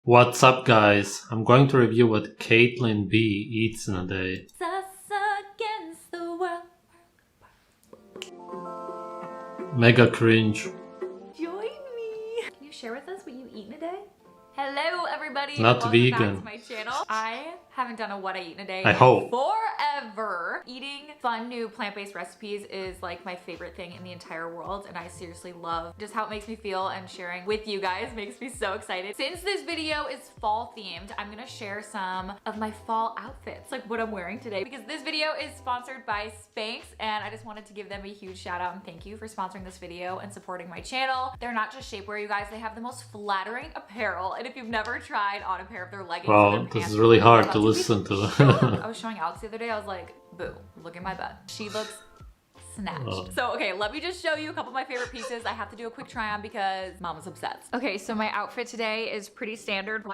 What's up, guys? I'm going to review what Caitlin B eats in a day. Against the world. Mega cringe. Join me. Can you share with us what you eat in a day? Hello, everybody. Not Welcome vegan. back to my channel. I haven't done a what I eat in a day I hope. forever. Eating fun new plant-based recipes is like my favorite thing in the entire world, and I seriously love just how it makes me feel, and sharing with you guys makes me so excited. Since this video is fall themed, I'm gonna share some of my fall outfits, like what I'm wearing today, because this video is sponsored by Spanx, and I just wanted to give them a huge shout out and thank you for sponsoring this video and supporting my channel. They're not just shapewear, you guys, they have the most flattering apparel, and if you've never tried on a pair of their leggings, Wow, this is really hard to listen to. I was showing Alex the other day, I was like, boo, look at my butt. She looks snatched. Oh. So, okay, let me just show you a couple of my favorite pieces. I have to do a quick try on because mama's obsessed. Okay, so my outfit today is pretty standard.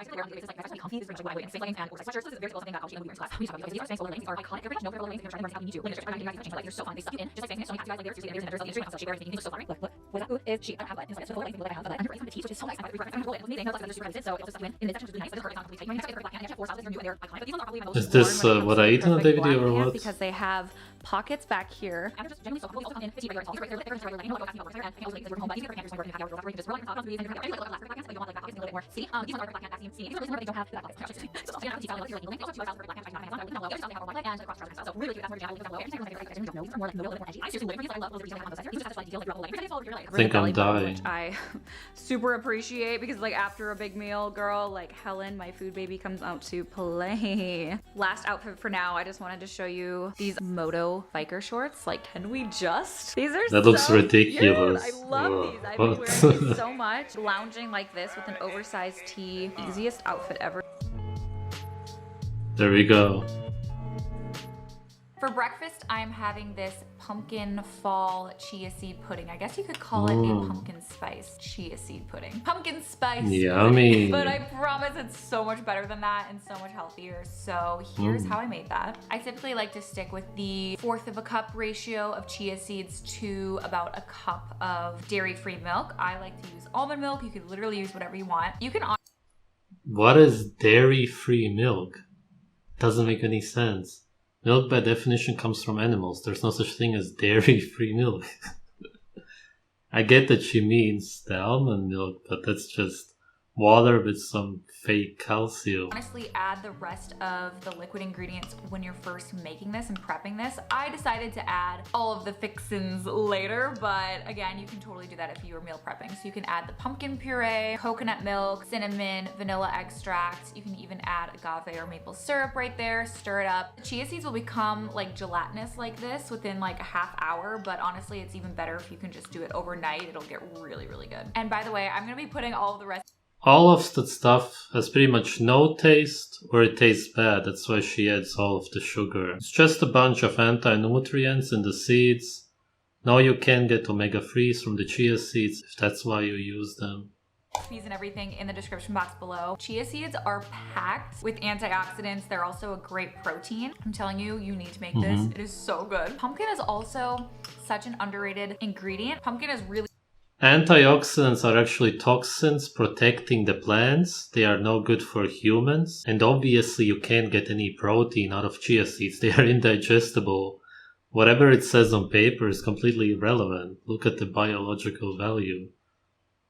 Is this what I eat in a day video or what? Because they have pockets back here. I think I'm dying. Which I super appreciate because like after a big meal, girl, like Helen, my food baby, comes out to play. Last outfit for now, I just wanted to show you these Moto biker shorts. Like, can we just? These are That looks so ridiculous. cute. I love Whoa. these. I've been wearing these so much. Lounging like this with an oversized tee. Easiest outfit ever. There we go. For breakfast, I'm having this pumpkin fall chia seed pudding. I guess you could call it a pumpkin spice chia seed pudding. Pumpkin spice Yummy. pudding. But I promise it's so much better than that and so much healthier. So here's how I made that. I typically like to stick with the 1/4 of a cup ratio of chia seeds to about a cup of dairy-free milk. I like to use almond milk. You could literally use whatever you want. You can... What is dairy-free milk? Doesn't make any sense. Milk by definition comes from animals. There's no such thing as dairy-free milk. I get that she means the almond milk, but that's just water with some fake calcium. Honestly, add the rest of the liquid ingredients when you're first making this and prepping this. I decided to add all of the fixins later, but again, you can totally do that if you are meal prepping. So you can add the pumpkin puree, coconut milk, cinnamon, vanilla extract. You can even add agave or maple syrup right there, stir it up. The chia seeds will become like gelatinous like this within like a half hour, but honestly, it's even better if you can just do it overnight. It'll get really, really good. And by the way, I'm gonna be putting all of the rest. All of that stuff has pretty much no taste, or it tastes bad. That's why she adds all of the sugar. It's just a bunch of anti-nutrients in the seeds. No, you can get omega-3s from the chia seeds if that's why you use them. Recipes and everything in the description box below. Chia seeds are packed with antioxidants. They're also a great protein. I'm telling you, you need to make this. It is so good. Pumpkin is also such an underrated ingredient. Pumpkin is really... Antioxidants are actually toxins protecting the plants. They are no good for humans. And obviously you can't get any protein out of chia seeds. They are indigestible. Whatever it says on paper is completely irrelevant. Look at the biological value.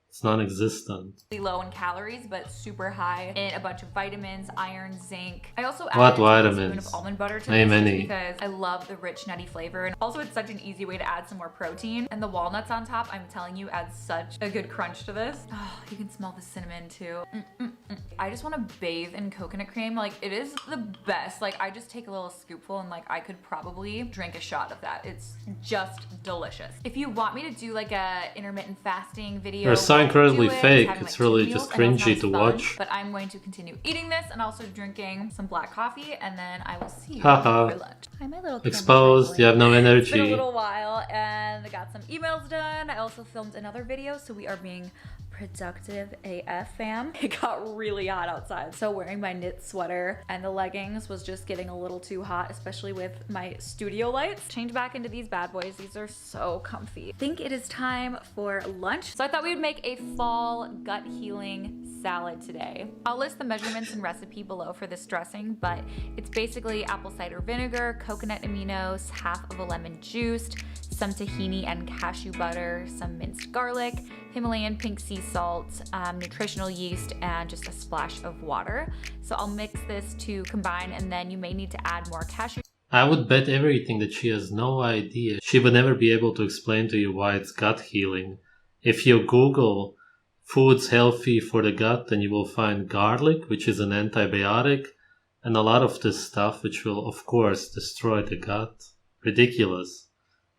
It's non-existent. low in calories, but super high in a bunch of vitamins, iron, zinc. I also What added a vitamins? teaspoon of almond butter to Name this any. because I love the rich nutty flavor. And also it's such an easy way to add some more protein. And the walnuts on top, I'm telling you, adds such a good crunch to this. Oh, you can smell the cinnamon too. I just want to bathe in coconut cream. Like, it is the best. Like, I just take a little scoopful and like I could probably drink a shot of that. It's just delicious. If you want me to do like a intermittent fasting video, They're so incredibly do it. fake. Having, It's like, really 2 just meals. I know it cringy sounds to fun, watch. but I'm going to continue eating this and also drinking some black coffee, and then I will see you Haha. for lunch. Hi, my little Exposed, you have no It's been a energy. little while and I got some emails done. I also filmed another video, so we are being productive AF, fam. It got really hot outside, so wearing my knit sweater and the leggings was just getting a little too hot, especially with my studio lights. Change back into these bad boys. These are so comfy. I think it is time for lunch. So I thought we would make a fall gut healing salad today. I'll list the measurements and recipe below for this dressing, but it's basically apple cider vinegar, coconut aminos, half of a lemon juiced, some tahini and cashew butter, some minced garlic, Himalayan pink sea salt, nutritional yeast, and just a splash of water. So I'll mix this to combine, and then you may need to add more cashew. I would bet everything that she has no idea. She would never be able to explain to you why it's gut healing. If you Google foods healthy for the gut, then you will find garlic, which is an antibiotic, and a lot of this stuff which will, of course, destroy the gut. Ridiculous.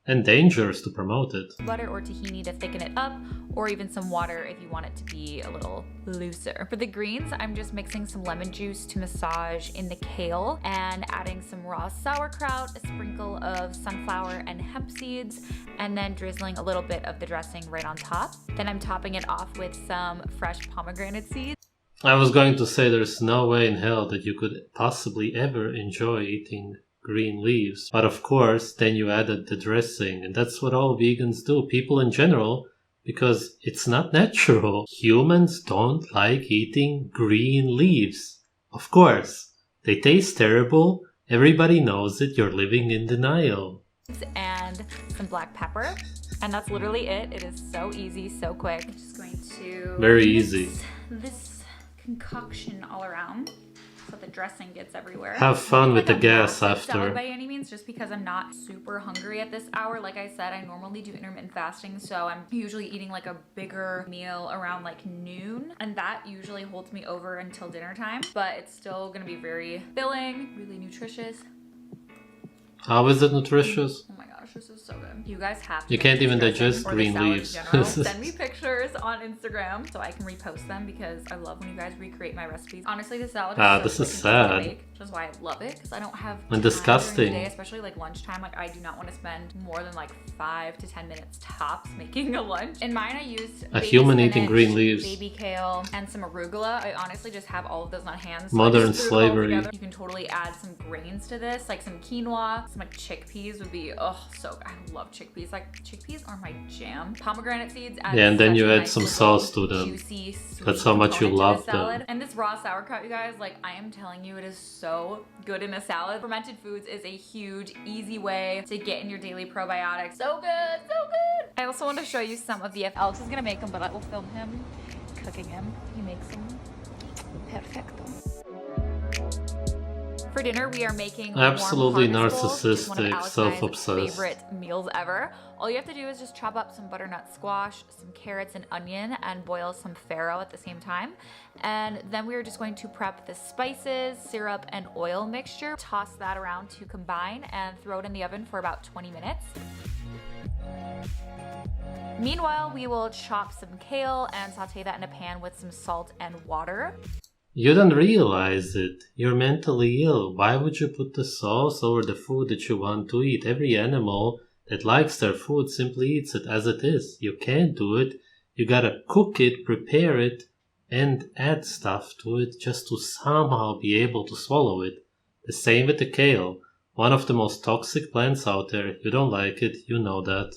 And dangerous to promote it. Butter or tahini to thicken it up, or even some water if you want it to be a little looser. For the greens, I'm just mixing some lemon juice to massage in the kale and adding some raw sauerkraut, a sprinkle of sunflower and hemp seeds, and then drizzling a little bit of the dressing right on top. Then I'm topping it off with some fresh pomegranate seeds. I was going to say there's no way in hell that you could possibly ever enjoy eating green leaves. But of course, then you added the dressing, and that's what all vegans do, people in general, because it's not natural. Humans don't like eating green leaves. Of course, they taste terrible. Everybody knows it. You're living in denial. And some black pepper. And that's literally it. It is so easy, so quick. I'm just going to very easy. This concoction all around, so the dressing gets everywhere. Have fun with the gas after. Salad by any means, just because I'm not super hungry at this hour. Like I said, I normally do intermittent fasting, so I'm usually eating like a bigger meal around like noon, and that usually holds me over until dinner time, but it's still gonna be very filling, really nutritious. How is it nutritious? Oh my gosh, this is so good. You guys have to. You can't even digest green leaves. Send me pictures on Instagram so I can repost them, because I love when you guys recreate my recipes. Honestly, the salad is this is sad. Which is why I love it, because I don't have and disgusting. Day, especially like lunchtime. Like I do not want to spend more than like 5 to 10 minutes tops making a lunch. In mine, I used a human spinach, eating green leaves, baby kale, and some arugula. I honestly just have all of those on hand. So modern slavery. You can totally add some grains to this, like some quinoa, some like chickpeas would be so. I love chickpeas. Like chickpeas are my jam. Pomegranate seeds. Yeah, and then you add some sauce to them. Juicy, that's how much you love them. And this raw sauerkraut, you guys, like I am telling you, it is so good in a salad. Fermented foods is a huge, easy way to get in your daily probiotics. So good, so good. I also want to show you some of the, Alex is gonna make them, but I will film him cooking them. He makes them perfecto. For dinner, we are making absolutely warm narcissistic, one of Alex self-obsessed favorite meals ever. All you have to do is just chop up some butternut squash, some carrots and onion, and boil some farro at the same time. And then we are just going to prep the spices, syrup, and oil mixture. Toss that around to combine and throw it in the oven for about 20 minutes. Meanwhile, we will chop some kale and saute that in a pan with some salt and water. You don't realize it. You're mentally ill. Why would you put the sauce over the food that you want to eat? Every animal that likes their food simply eats it as it is. You can't do it. You gotta cook it, prepare it, and add stuff to it just to somehow be able to swallow it. The same with the kale. One of the most toxic plants out there. You don't like it, you know that.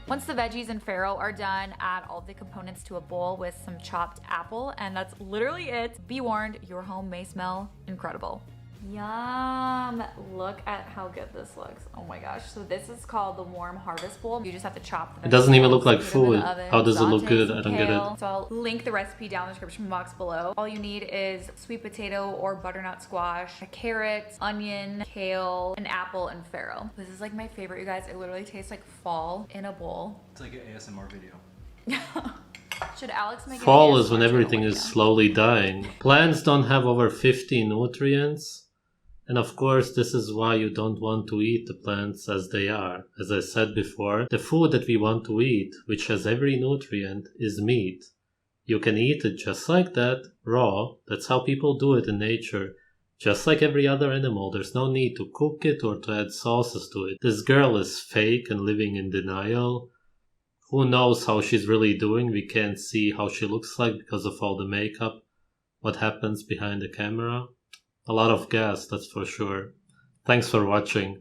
Once the veggies and farro are done, add all the components to a bowl with some chopped apple, and that's literally it. Be warned, your home may smell incredible. Yum! Look at how good this looks. Oh my gosh. So this is called the warm harvest bowl. You just have to chop the It doesn't even look like food. Oven, how does it look good? I don't get it. So I'll link the recipe down in the description box below. All you need is sweet potato or butternut squash, a carrot, onion, kale, an apple, and farro. This is like my favorite, you guys. It literally tastes like fall in a bowl. It's like an ASMR video. Should Alex make fall is when everything is slowly dying. Plants don't have over 50 nutrients. And of course, this is why you don't want to eat the plants as they are. As I said before, the food that we want to eat, which has every nutrient, is meat. You can eat it just like that, raw. That's how people do it in nature. Just like every other animal, there's no need to cook it or to add sauces to it. This girl is fake and living in denial. Who knows how she's really doing? We can't see how she looks like because of all the makeup. What happens behind the camera? A lot of gas, that's for sure. Thanks for watching.